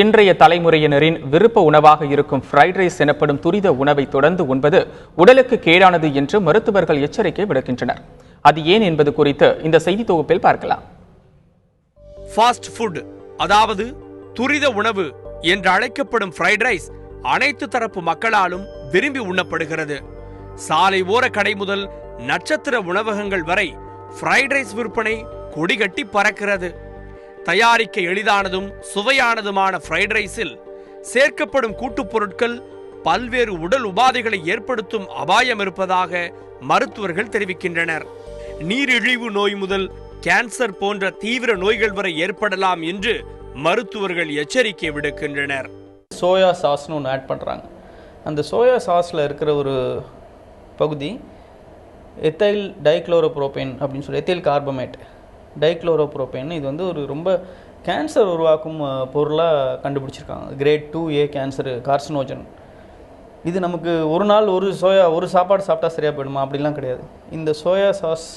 இன்றைய தலைமுறையினரின் விருப்ப உணவாக இருக்கும் ஃப்ரைட் ரைஸ் எனப்படும் துரித உணவை தொடர்ந்து உண்பது உடலுக்கு கேடானது என்று மருத்துவர்கள் எச்சரிக்கை விடுக்கின்றனர். அது ஏன் என்பது குறித்து இந்த செய்தி தொகுப்பில் பார்க்கலாம். ஃபாஸ்ட் ஃபுட், அதாவது துரித உணவு என்று அழைக்கப்படும் ஃப்ரைட் ரைஸ் அனைத்து தரப்பு மக்களாலும் விரும்பி உண்ணப்படுகிறது. சாலை ஓர கடை முதல் நட்சத்திர உணவகங்கள் வரை ஃப்ரைட் ரைஸ் விற்பனை கொடிகட்டி பறக்கிறது. தயாரிக்க எளிதானதும் சுவையானதுமான ஃப்ரைட் ரைஸில் சேர்க்கப்படும் கூட்டுப் பொருட்கள் பல்வேறு உடல் உபாதைகளை ஏற்படுத்தும் அபாயம் இருப்பதாக மருத்துவர்கள் தெரிவிக்கின்றனர். நீரிழிவு நோய் முதல் கேன்சர் போன்ற தீவிர நோய்கள் வரை ஏற்படலாம் என்று மருத்துவர்கள் எச்சரிக்கை விடுக்கின்றனர். சோயா சாஸ்னு ஒன்று ஆட் பண்ணுறாங்க. அந்த சோயா சாஸில் இருக்கிற ஒரு பகுதி எத்தைல் டைக்ளோரோப்ரோபேன் அப்படின்னு சொல்லி, எத்தைல் கார்பமேட் டைக்ளோரோப்ரோபேன். இது வந்து ஒரு ரொம்ப கேன்சர் உருவாக்கும் பொருளாக கண்டுபிடிச்சிருக்காங்க. Grade 2A cancer carcinogen. இது நமக்கு ஒரு நாள் ஒரு சாப்பாடு சாப்பிட்டா சரியாக போயிடுமா? அப்படிலாம் கிடையாது. இந்த சோயா சாஸ்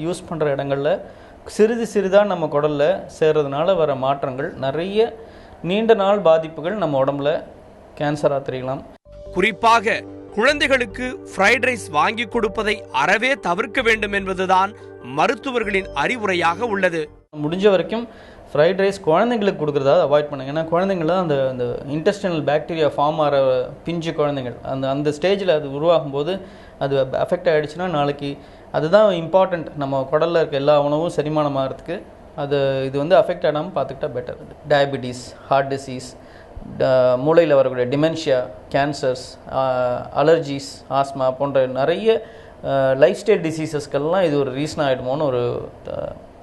யூஸ் பண்ணுற இடங்களில் சிறிதாக நம்ம குடலில் சேர்றதுனால வர மாற்றங்கள் நிறைய நீண்ட நாள் பாதிப்புகள் நம்ம உடம்புல கேன்சராக தெரியலாம். குறிப்பாக குழந்தைகளுக்கு ஃப்ரைட் ரைஸ் வாங்கி கொடுப்பதை அறவே தவிர்க்க வேண்டும் என்பதுதான் மருத்துவர்களின் அறிவுரையாக உள்ளது. முடிஞ்ச வரைக்கும் ஃப்ரைட் ரைஸ் குழந்தைங்களுக்கு கொடுக்குறதா அவாய்ட் பண்ணுங்க. ஏன்னா குழந்தைங்கள அந்த இன்டெஸ்டினல் பாக்டீரியா ஃபார்ம் ஆகிற பிஞ்சு குழந்தைகள் அந்த ஸ்டேஜில் அது உருவாகும் போது அது அஃபெக்ட் ஆகிடுச்சுன்னா நாளைக்கு அதுதான் இம்பார்ட்டண்ட். நம்ம குடலில் இருக்க எல்லா உணவும் செரிமானம் ஆகிறதுக்கு இது வந்து அஃபெக்ட் ஆகாமல் பார்த்துக்கிட்டா பெட்டர். டயபிட்டிஸ், ஹார்ட் டிசீஸ், மூளையில் வரக்கூடிய டிமென்ஷியா, கேன்சர்ஸ், அலர்ஜிஸ், ஆஸ்மா போன்ற நிறைய லைஃப் ஸ்டைல் டிசீசஸ்க்கெல்லாம் இது ஒரு ரீசன் ஆகிடுமோன்னு ஒரு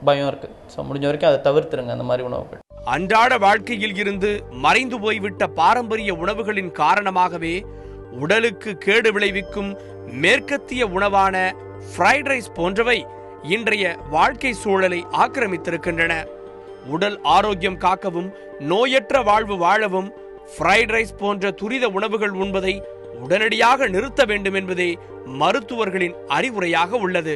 பயம் இருக்குது. ஸோ முடிஞ்ச வரைக்கும் அதை தவிர்த்துருங்க அந்த மாதிரி உணவுகள். அன்றாட வாழ்க்கையில் இருந்து மறைந்து போய்விட்ட பாரம்பரிய உணவுகளின் காரணமாகவே உடலுக்கு கேடு விளைவிக்கும் மேற்கத்திய உணவான ஃப்ரைட் ரைஸ் போன்றவை இன்றைய வாழ்க்கை சூழலை ஆக்கிரமித்திருக்கின்றன. உடல் ஆரோக்கியம் காக்கவும் நோயற்ற வாழ்வு வாழவும் ஃப்ரைட் ரைஸ் போன்ற துரித உணவுகள் உண்பதை உடனடியாக நிறுத்த வேண்டும் என்பதே மருத்துவர்களின் அறிவுரையாக உள்ளது.